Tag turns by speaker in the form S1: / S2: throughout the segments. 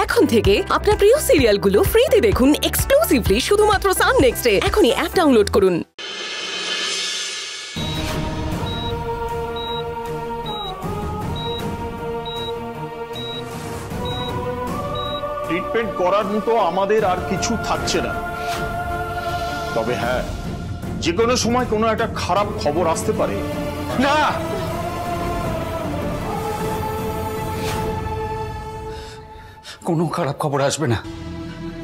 S1: এখন থেকে আপনার প্রিয় সিরিয়ালগুলো ফ্রিতে দেখুন এক্সক্লুসিভলি শুধুমাত্র সান নেক্সটে। এখনই অ্যাপ ডাউনলোড করুন।
S2: ট্রিটমেন্ট করার মতো আমাদের আর কিছু থাকছে না, তবে হ্যাঁ, যে কোনো সময় কোনো একটা খারাপ খবর আসতে পারে।
S3: না, কোনো খারাপ খবর আসবে না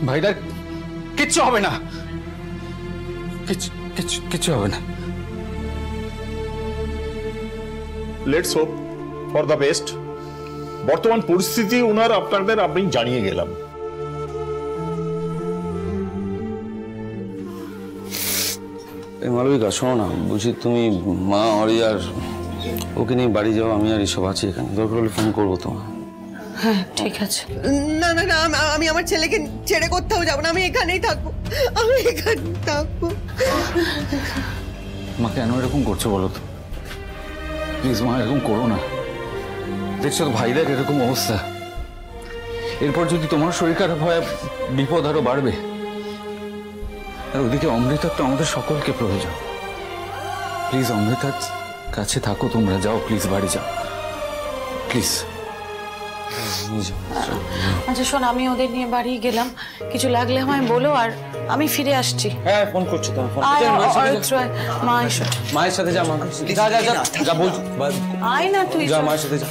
S3: ভাইরা, কিচ্ছু হবে না, কিচ্ছু হবে না।
S2: Let's hope for the best. বর্তমান পরিস্থিতি ওনার আপনাদের আমি জানিয়ে গেলাম।
S4: মালবিকা শোনো না, বলছি তুমি মা অরি আর ওকে নিয়ে বাড়ি যাও, আমি আর এসব আছি এখানে, দরকার হলে ফোন করবো তোমার।
S5: হ্যাঁ ঠিক আছে।
S6: না না না, আমি আমার ছেলেকে ছেড়ে কোথাও যাবো না, আমি এখানেই থাকবো, আমি এখানেই থাকবো।
S3: মা কেন এরকম করছো বলো তো? প্লিজ মা, এরকম করো না। দেখছো তো ভাইদের এরকম অবস্থা, এরপর যদি তোমার শরীর খারাপ হয় বিপদ আরো বাড়বে। আর ওদিকে অমৃতার তো আমাদের সকলকে প্রয়োজন। প্লিজ অমৃতার কাছে থাকো, তোমরা যাও প্লিজ, বাড়ি যাও প্লিজ।
S5: আচ্ছা শোন, আমি ওদের নিয়ে বাড়ি গেলাম, কিছু লাগলে আমায় বলো, আর আমি ফিরে আসছি।
S4: হ্যাঁ ফোন করছো তোমার, ফোন
S5: মা এসো,
S4: মায়ের সাথে যা, মা যা যা যা যা, বল
S5: আয় না তুই,
S4: যা মায়ের সাথে যা।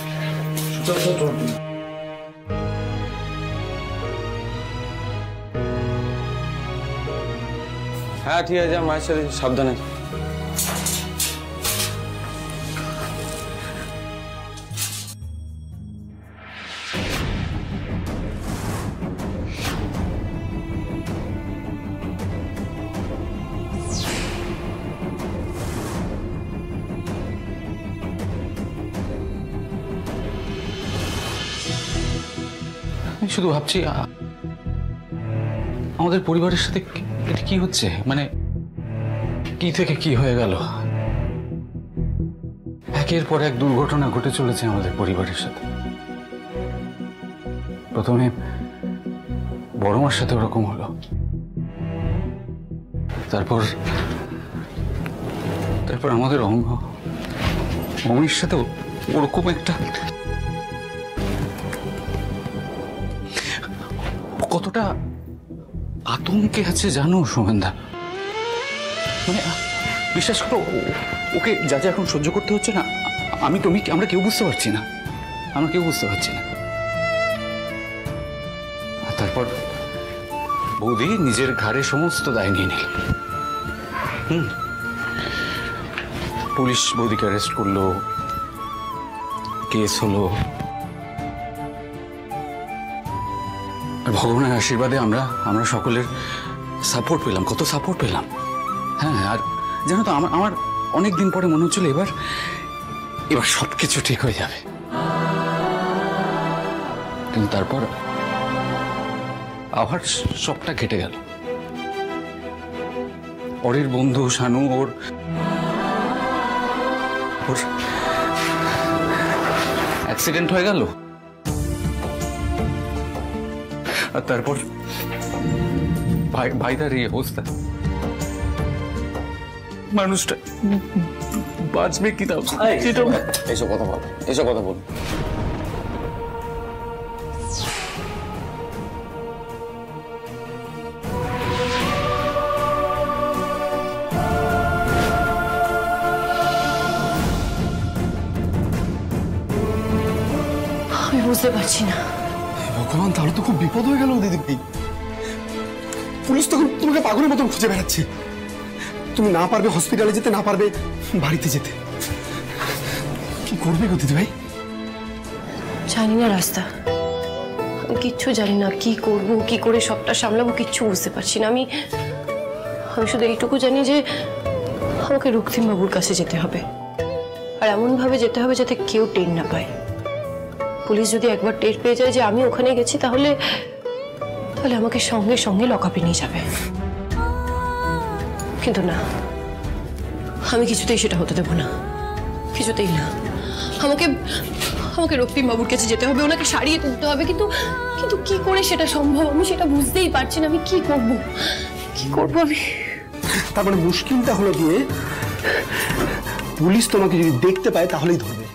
S4: হ্যাঁ ঠিক আছে, যা মায়ের সাথে, সাবধানে।
S3: আমি শুধু ভাবছি আমাদের পরিবারের সাথে এটা কি হচ্ছে, মানে কি থেকে কি হয়ে গেল। একের পর এক দুর্ঘটনা ঘটে চলেছে আমাদের পরিবারের সাথে। প্রথমে বড় মার সাথে ওরকম হলো, তারপর আমাদের অমির সাথে ওরকম একটা। কতটা আতঙ্কে আছে জানো সুমেন্দা, মানে বিশ্বাস করো, ওকে যা যা এখন সহ্য করতে হচ্ছে না, আমরা কেউ বুঝতে পারছি না, আর তারপর বৌদি নিজের ঘাড়ে সমস্ত দায় নিয়ে নিল। পুলিশ বৌদিকে অ্যারেস্ট করলো, কেস হলো, আর ভগবানের আশীর্বাদে আমরা সকলের সাপোর্ট পেলাম, কত সাপোর্ট পেলাম। হ্যাঁ, আর জানো তো আমার অনেক দিন পরে মনে হচ্ছিল এবার সবকিছু ঠিক হয়ে যাবে, কিন্তু তারপর আবার সবটা ঘেটে গেল। অরির বন্ধু শানু ওর অ্যাক্সিডেন্ট হয়ে গেল, আর তারপর ভাইদার এই অবস্থা। মানুষটা বাঁচবে কি না,
S4: এসব কথা বল।
S5: আমি বুঝতে পারছি না।
S7: ভগবান, তাহলে তো খুব বিপদ হয়ে গেল দিদি ভাই। পুলিশ তখন তোমাকে পাগলের মতন খুঁজে বেড়াচ্ছে। তুমি না পারবে হসপিটালে যেতে, না পারবে বাড়িতে যেতে। কি করবে গো দিদি ভাই?
S5: জানি না রাস্তা, আমি কিচ্ছু জানি না, কি করব, কি করে সবটা সামলাবো কিচ্ছু বুঝতে পারছি না। আমি শুধু এইটুকু জানি যে আমাকে রক্তিম বাবুর কাছে যেতে হবে, আর এমন ভাবে যেতে হবে যাতে কেউ টের না পায়। পুলিশ যদি একবার টের পেয়ে যায় যে আমি ওখানে গেছি, তাহলে আমাকে সঙ্গে সঙ্গে লকআপে নিয়ে যাবে। কিন্তু না, আমি কিছুতেই সেটা হতে দেব না, কিছুতেই না। আমাকে রক্তিম বাবুর কাছে যেতে হবে, ওনাকে সারিয়ে তুলতে হবে, কিন্তু কিন্তু কি করে সেটা সম্ভব আমি সেটা বুঝতেই পারছি না। আমি কি করব আমি?
S7: তার মানে মুশকিলটা হলো গিয়ে পুলিশ তোমাকে যদি দেখতে পায় তাহলেই ধরবে।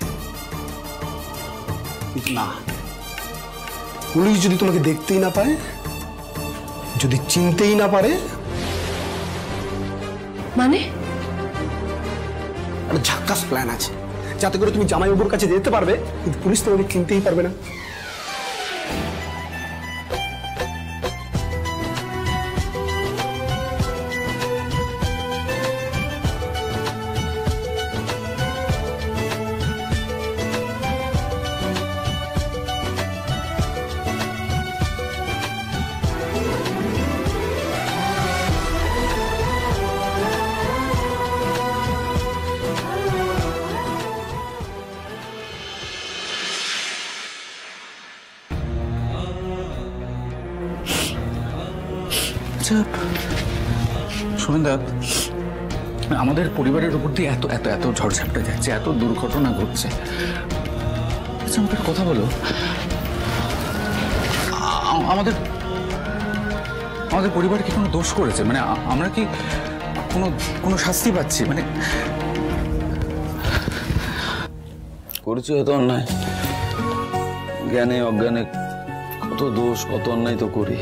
S7: না, পুলিশ যদি তোমাকে দেখতেই না পায়, যদি চিনতেই না পারে,
S5: মানে
S7: একটা ঝাক্কাস প্ল্যান আছে যাতে করে তুমি জামাইবাবুর কাছে যেতে পারবে কিন্তু পুলিশ তোমাকে চিনতেই পারবে না।
S3: সুমেন্দা, আমাদের পরিবারের উপর দিয়ে এত এত এত ঝড়ঝাপটা যাচ্ছে, এত দুর্ঘটনা ঘটছে। আচ্ছা আমাদের কথা বলো, আমাদের আমাদের পরিবার কি কোনো দোষ করেছে? মানে আমরা কি কোনো শাস্তি পাচ্ছি? মানে
S4: করেছি হয়তো অন্যায়, জ্ঞানে অজ্ঞানে কত দোষ কত অন্যায় তো করি,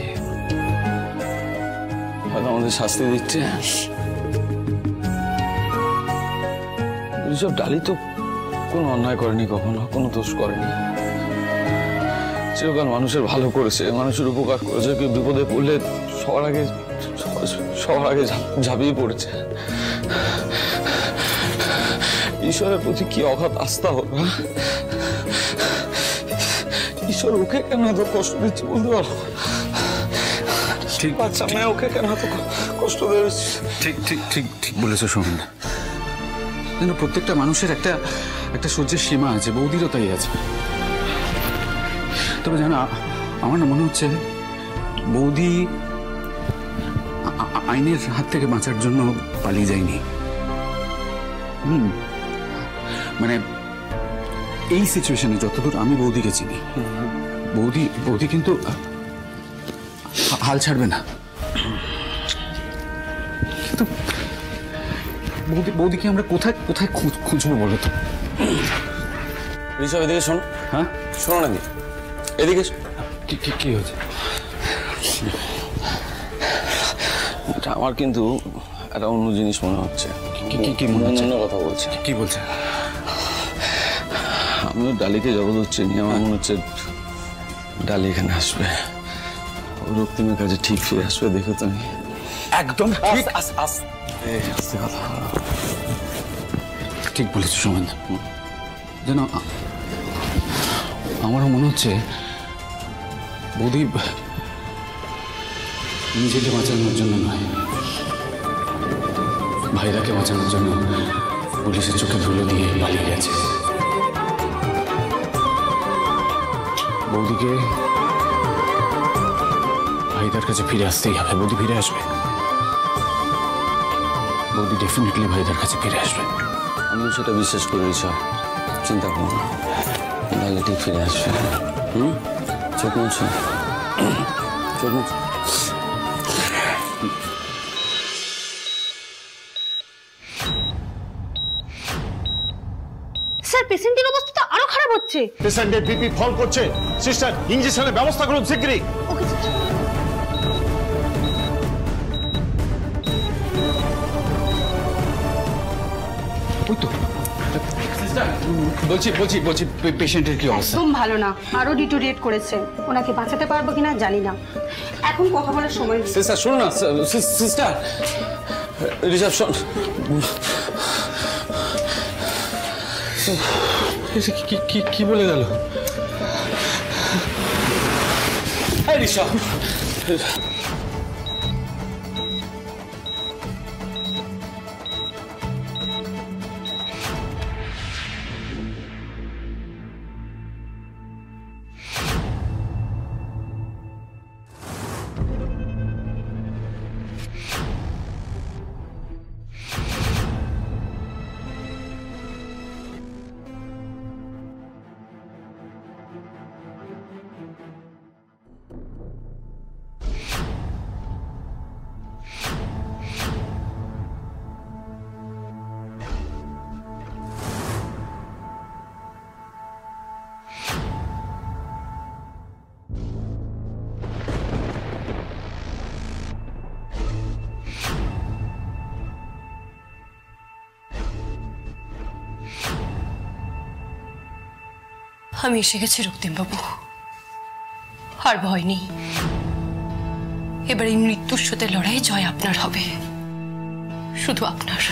S4: হয়তো আমাদের শাস্তি দিচ্ছে। ঋষভ ডালি তো কোনো অন্যায় করেনি, কখনো কোনো দোষ করেনি, চিরকাল মানুষের ভালো করেছে, মানুষের উপকার করেছে। কেউ বিপদে পড়লে সবার আগে ঝাঁপিয়ে পড়েছে। ঈশ্বরের প্রতি কি অগাধ আস্থা হলো। ঈশ্বর ওকে কেন এত কষ্ট দিচ্ছে বলতে পারো? ঠিক বাচ্চা মেয়ে, ওকে কেন এত কষ্ট দিচ্ছে?
S3: ঠিক ঠিক ঠিক ঠিক বলেছো সুমেন্দা। কিন্তু প্রত্যেকটা মানুষের একটা একটা সহ্যের সীমা আছে, বৌদিরও তাই আছে। তবে জানো, আমার না মনে হচ্ছে বৌদি আইনের হাত থেকে বাঁচার জন্য পালিয়ে যায়নি। মানে এই সিচুয়েশনে যতদূর আমি বৌদিকে চিনি, বৌদি কিন্তু হাল ছাড়বে না। কিন্তু বৌদিকে আমরা কোথায় কোথায় খুঁজবো বলো তো?
S4: ঋষভ এদিকে শোনো।
S3: হ্যাঁ
S4: শোনো নাকি, এদিকে
S3: কি হয়েছে?
S4: আমার কিন্তু একটা অন্য জিনিস মনে হচ্ছে।
S3: কি মনে হচ্ছে?
S4: অন্য কথা বলছে।
S3: কি বলছে?
S4: আমিও ডালিকে জবরদস্ত চিনি, আমার মনে হচ্ছে ডালি এখানে আসবে, রক্তিমের কাছে ঠিক ফিরে আসবে। দেখো তুমি,
S3: একদম ঠিক
S4: কথা
S3: ঠিক বলেছো সুমেন্দা। যেন আমারও মনে হচ্ছে বৌদি নিজেকে বাঁচানোর জন্য নয়, ভাইরাকে বাঁচানোর জন্য পুলিশের চোখে ধুলো দিয়ে পালিয়ে গেছে। বৌদিকে ভাইদার কাছে ফিরে আসতেই হবে। বৌদি ফিরে আসবে, বৌদি ডেফিনেটলি ভাইদার কাছে ফিরে আসবে।
S4: আমি সেটা বিশ্বাস করি ঋষভ, চিন্তা করো না, ডালি ঠিক ফিরে আসবে। চোখ মুছো, চোখ মুছো।
S8: স্যার, পেশেন্টের অবস্থা তো আরো খারাপ হচ্ছে।
S2: পেশেন্টের বিপি ফল করছে। সিস্টার, ইনজেকশনের ব্যবস্থা করুন শীঘ্রই।
S8: Okay sir.
S3: ওই তো বলছি পেশেন্টের কি অবস্থা?
S8: একদম ভালো না, আরো ডিটোরিয়েট করেছে। ওনাকে বাঁচাতে পারবো কিনা জানি না, এখন কথা বলার সময় নেই।
S4: সিস্টার শোনো না, সিস্টার ঋষভ শোন।
S3: কি বলে গেল?
S4: ঋষভ
S5: আমি এসে গেছি রক্তিমবাবু, আর ভয় নেই। এবার এই মৃত্যুর সাথে লড়াই জয় আপনার হবে, শুধু আপনার।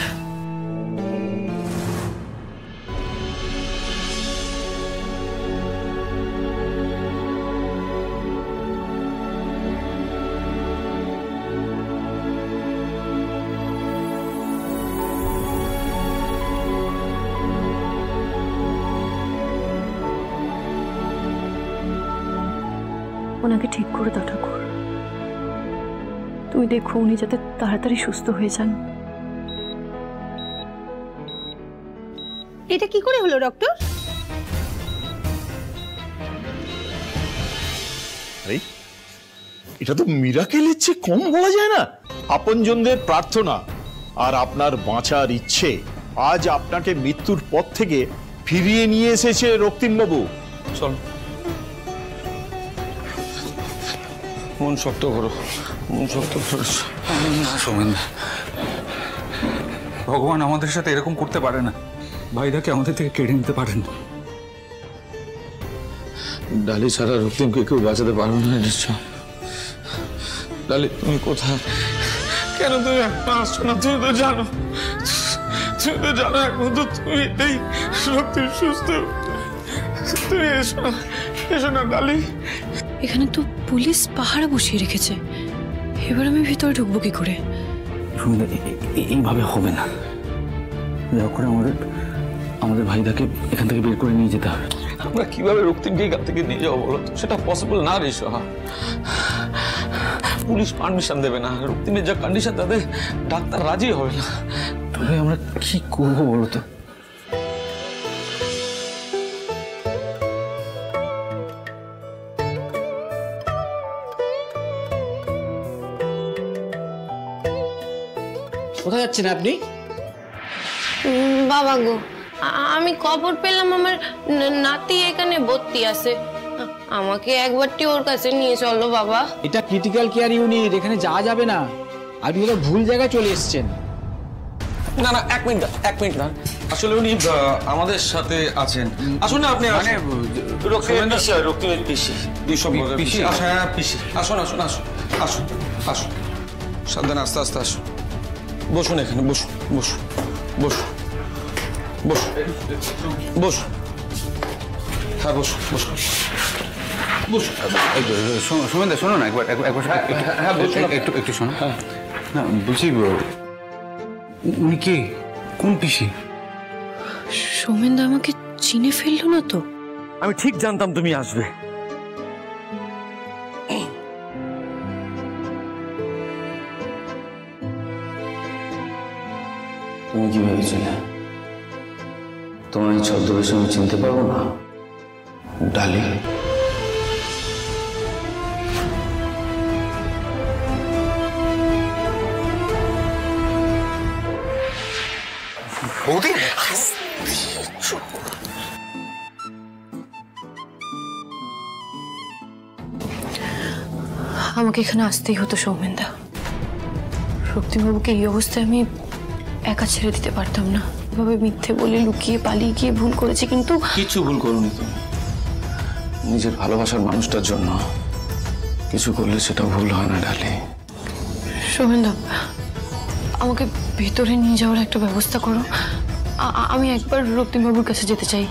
S5: ওনাকে ঠিক করে দাও ঠাকুর, তুমি দেখো উনি যাতে তাড়াতাড়ি সুস্থ হয়ে যান।
S8: এটা কি করে হলো ডক্টর?
S2: এটা তো মিরাকেলের চেয়ে কম বলা যায় না। আপনজনদের প্রার্থনা আর আপনার বাঁচার ইচ্ছে আজ আপনাকে মৃত্যুর পথ থেকে ফিরিয়ে নিয়ে এসেছে রক্তিমবাবু।
S4: চল, মন শক্ত করো, মন শক্ত করো।
S3: না সৌমেনদা, ভগবান আমাদের সাথে এরকম করতে পারে না। ভাইদাকে আমাদের থেকে কেড়ে নিতে পারেন।
S4: ডালি ছাড়া রক্তিমকে কেউ বাঁচাতে পারবে না নিশ্চয়। ডালি তুমি কোথায়? কেন তুমি এখন আসছো না? তুমি তো জানো একমাত্র তুমি এই রক্তিম সুস্থ। তুমি এসো না, এসো না ডালি।
S5: এখানে তো পুলিশ পাহারা বসিয়ে রেখেছে, এবার আমি ভিতরে ঢুকবো কি করে?
S3: এইভাবে হবে না, দয়া করে আমাদের ভাইদাকে এখান থেকে বের করে নিয়ে যেতে হবে।
S4: আমরা কিভাবে রক্তিমকে এখান থেকে নিয়ে যাবো বলো? সেটা পসিবল না রে সোহা। পুলিশ পারমিশন দেবে না, রক্তিমের যা কন্ডিশন তাতে ডাক্তার রাজি হবে না।
S3: তবে আমরা কি করবো বলো তো?
S9: কোথায় যাচ্ছেন আপনি?
S5: বাবা গো, আমি খবর পেলাম আমার নাতি এখানে ভর্তি আছে, আমাকে একবারটি ওর কাছে নিয়ে চলো বাবা।
S9: এটা ক্রিটিক্যাল কেয়ার ইউনিট, এখানে যাওয়া যাবে না। আপনি তো ভুল জায়গায় চলে এসেছেন।
S4: না না, এক মিনিট না, আসলে উনি আমাদের সাথে আছেন। আসুন না আপনি, মানে রক্তিমের পিসি, পিসি। হ্যাঁ পিসি, আসুন আসুন আসুন আসুন আসুন, সাবধানে, আস্তে আস্তে আসুন। বসুন এখানে, বসুন বসুন বসুন বসুন বসুন। হ্যাঁ বসুন বসুন বসুন।
S3: সৌমেনদা শোনো না, একবার
S4: হ্যাঁ
S3: একটু শোনো। না বলছি, উনি কে? কোন পিসি?
S5: সৌমেনদা আমাকে চিনে ফেললো না তো?
S4: আমি ঠিক জানতাম তুমি আসবে।
S10: তুমি কি ভেবেছিলে তোমার এই ছদ্মবেশে আমি চিনতে পারবো না? ডালি,
S7: বৌদি,
S5: আমাকে এখানে আসতেই হতো সৌমেনদা। রক্তিমবাবুকে এই অবস্থায় আমি একা ছেড়ে দিতে পারতাম না। এভাবে মিথ্যে বলে লুকিয়ে পালিয়ে গিয়ে ভুল করেছি, কিন্তু
S10: কিছু ভুল করোনি তুমি। নিজের ভালোবাসার মানুষটার জন্য কিছু করলে সেটা ভুল হয় না ডালি।
S5: সৌমেনদা, আমাকে ভেতরে নিয়ে যাওয়ার একটা ব্যবস্থা করো। আমি একবার রক্তিমবাবুর কাছে যেতে চাই।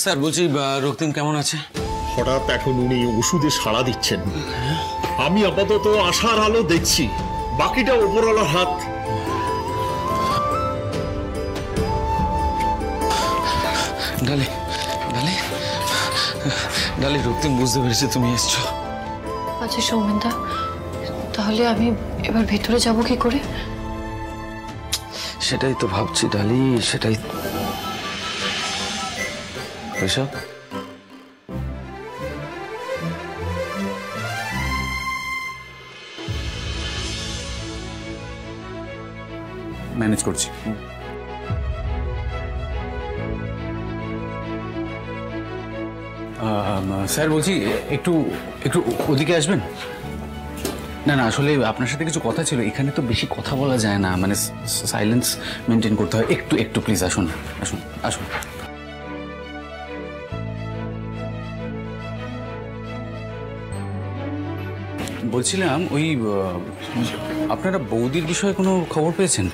S4: স্যার বলছি, রক্তিম কেমন আছে?
S2: হঠাৎ এখন উনি ওষুধে সাড়া দিচ্ছেন। আমি আপাতত আশার আলো দেখছি, বাকিটা ওপরওয়ালার হাত।
S4: ডালি ডালি ডালি, রক্তিম বুঝতে পেরেছে তুমি এসছো।
S5: আচ্ছা সৌমেনদা, তাহলে আমি এবার ভেতরে যাব কি করে?
S10: সেটাই তো ভাবছি ডালি, সেটাই। ঋষভ,
S3: ম্যানেজ করছি। স্যার বলছি, একটু একটু ওদিকে আসবেন। না না, আসলে আপনার সাথে কিছু কথা ছিল। এখানে তো বেশি কথা বলা যায় না, মানে সাইলেন্স মেনটেন করতে হয়। একটু একটু প্লিজ আসুন আসুন আসুন। বলছিলাম ওই আপনারা বৌদির বিষয়ে কোনো খবর পেয়েছেন?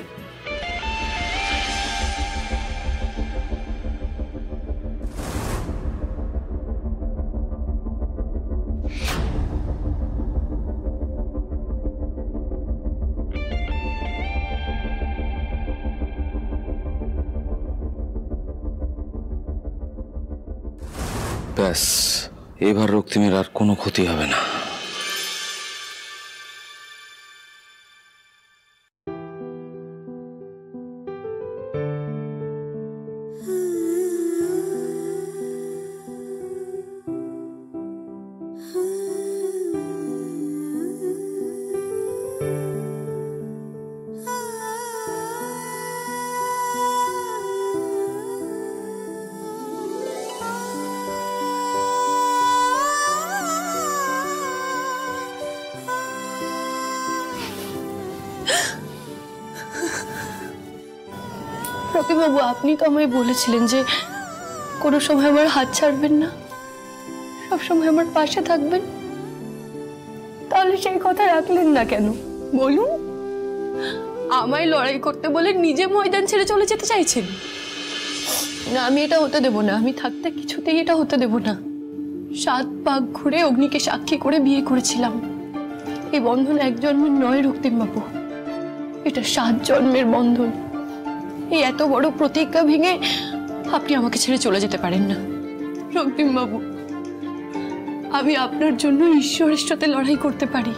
S10: ব্যাস, এবার রক্তিমের আর কোনো ক্ষতি হবে না।
S5: রকিবাবু, আপনি তো আমায় বলেছিলেন যে কোনো সময় আমার হাত ছাড়বেন না, সবসময় আমার পাশে থাকবেন। তাহলে সেই কথা রাখলেন না কেন বলুন? আমায় লড়াই করতে বলে নিজে ময়দান ছেড়ে চলে যেতে চাইছেন না। আমি এটা হতে দেব না, আমি থাকতে কিছুতেই এটা হতে দেব না। 7 পাক ঘুরে অগ্নিকে সাক্ষী করে বিয়ে করেছিলাম। এই বন্ধন এক জন্মের নয় রক্তিমবাবু, এটা 7 জন্মের বন্ধন। এই এত বড় প্রতিজ্ঞা ভেঙে আপনি আমাকে ছেড়ে চলে যেতে পারেন না রক্তিমবাবু। আমি আপনার জন্য ঈশ্বরের সাথে লড়াই করতে পারি,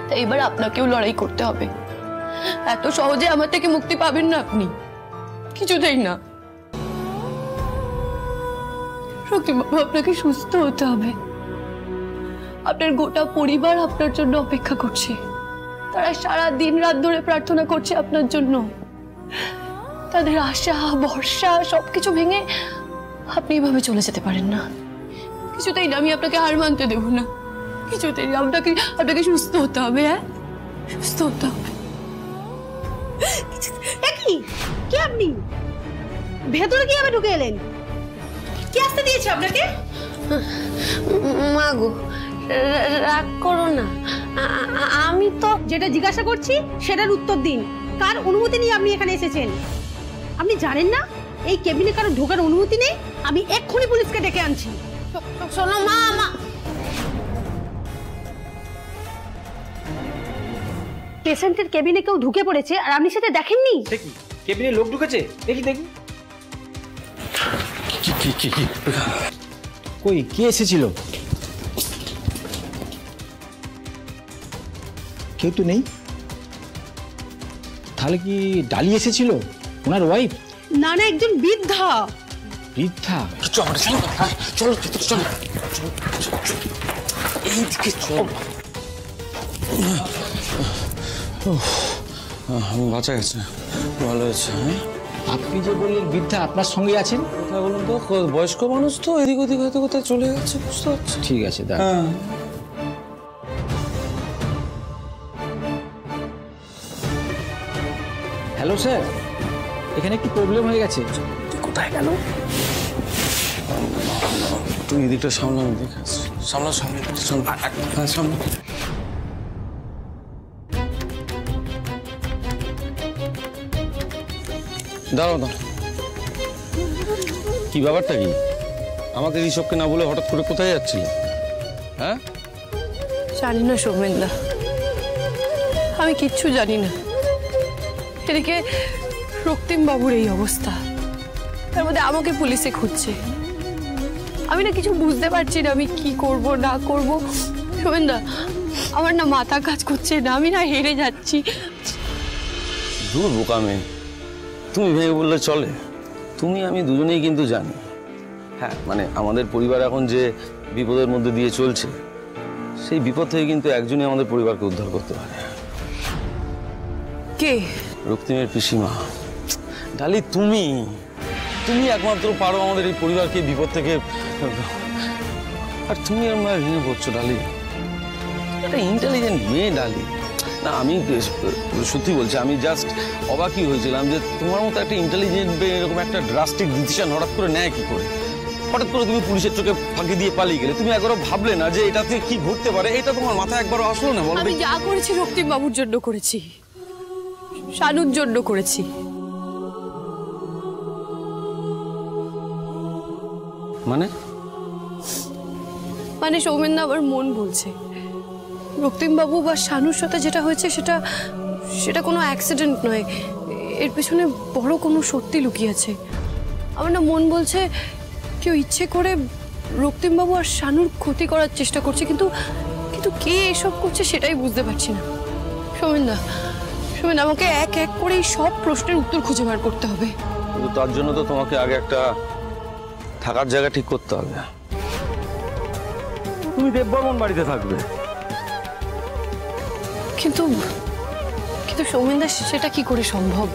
S5: তাই এবার আপনাকেও লড়াই করতে হবে। এত সহজে আমার থেকে মুক্তি পাবেন না আপনি, কিছুতেই না। রক্তিমবাবু, আপনাকে সুস্থ হতে হবে। আপনার গোটা পরিবার আপনার জন্য অপেক্ষা করছে। তারা সারা দিন রাত ধরে প্রার্থনা করছে আপনার জন্য। তাদের আশা ভরসা সবকিছু ভেঙে আপনি এভাবে চলে যেতে পারেন না, কিছুতেই না। আমি আপনাকে হার মানতে দেব না, কিছুতেই না। আপনাকে সুস্থ হতে হবে। হ্যাঁ, সুস্থ হতে হবে।
S8: কি আপনি ভেতরে কিভাবে ঢুকে এলেন? কি আসতে দিয়েছে আপনাকে?
S5: মা গো, রাগ করো না। আমি তো
S8: যেটা জিজ্ঞাসা করছি সেটার উত্তর দিন। কার অনুমতি নিয়ে আপনি এখানে এসেছেন? আপনি জানেন না এই কেবিনে কারো ঢোকার অনুমতি নেই? আমি এক্ষুনি পুলিশকে ডেকে আনছি।
S5: শোনো মা,
S8: পেশেন্টের কেবিনে কেউ ঢুকে পড়েছে আর আপনি সেটা দেখেননি?
S9: দেখি কেবিনে লোক ঢুকেছে, দেখি দেখি। কই কে এসেছিল? কেউ তো নেই। তাহলে কি ডালি এসেছিল, ওনার ওয়াইফ?
S8: না না, একজন বৃদ্ধা।
S9: বৃদ্ধা?
S4: চলো চলো চলো, এইদিকে চল। বাঁচা গেছে, ভালো হয়েছে।
S9: আপনি যে বললেন বৃদ্ধা আপনার সঙ্গে আছেন,
S4: কোথায় বলুন তো? বয়স্ক মানুষ তো, এদিক ওদিক হয়তো কোথায় চলে গেছে, বুঝতে পারছি।
S9: ঠিক আছে, দাঁড়ান। হ্যালো স্যার, এখানে একটু প্রবলেম হয়ে গেছে।
S4: কোথায় গেল? তুমি এদিকটা সামনে, আমি দেখে আসছি। সামনে সামনে। দাঁড়াও। কি ব্যাপারটা কি? আমাকে ঋষভকে না বলে হঠাৎ করে কোথায় যাচ্ছিলে? হ্যাঁ,
S5: জানি না সৌমেনদা, আমি কিচ্ছু জানি না। এদিকে রক্তিম বাবুর এই অবস্থা, তার মধ্যে আমাকে পুলিশে খুঁজছে। আমি না কিছু বুঝতে পারছি না, আমি কি করব না করব। সৌমেনদা, আমার না মাথা কাজ করছে না, আমি না হেরে যাচ্ছি।
S4: দূর বোকা মেয়ে, তুমি ভেবে বললে চলে? তুমি আমি দুজনেই কিন্তু জানি, হ্যাঁ, মানে আমাদের পরিবার এখন যে বিপদের মধ্যে দিয়ে চলছে, সেই বিপদ থেকে কিন্তু একজনই আমাদের পরিবারকে উদ্ধার করতে পারে।
S5: কে?
S4: রক্তিমের পিসিমা। ডালি, তুমি একমাত্র পারো আমাদের এই পরিবারকে বিপদ থেকে। আর তুমি আমার ভেঙে পড়ছো ডালি। একটা ইন্টেলিজেন্ট মেয়ে ডালি। না আমি সত্যি বলছি, আমি জাস্ট অবাকই হয়েছিলাম যে তোমার মতো একটা ইন্টেলিজেন্ট মেয়ে এরকম একটা ড্রাস্টিক ডিসিশন হঠাৎ করে নেয় কি করে? হঠাৎ করে তুমি পুলিশের চোখে ফাঁকি দিয়ে পালিয়ে গেলে, তুমি একবারও ভাবলে না যে এটাতে কি ঘটতে পারে? এটা তোমার মাথায় একবারও আসলো না? বলো,
S5: আমি যা করেছি রক্তিম বাবুর জন্য করেছি, শানুর জন্য করেছি। মানে সৌমেনদা, আমার মন বলছে রক্তিম বাবু বা শানুর সাথে যেটা হয়েছে সেটা কোনো অ্যাক্সিডেন্ট নয়, এর পেছনে বড় কোনো সত্যি লুকিয়ে আছে। আমার না মন বলছে কেউ ইচ্ছে করে রক্তিম বাবু আর শানুর ক্ষতি করার চেষ্টা করছে, কিন্তু কে এসব করছে সেটাই বুঝতে পারছি না। সৌমেনদা, আমাকে এক এক করে এই সব প্রশ্নের উত্তর খুঁজে বার করতে হবে।
S4: কিন্তু তার জন্য তো তোমাকে আগে একটা থাকার জায়গা ঠিক করতে হবে। তুমি দেববর্মন বাড়িতে থাকবে।
S5: কিন্তু সৌমেনদা, সেটা কি করে সম্ভব?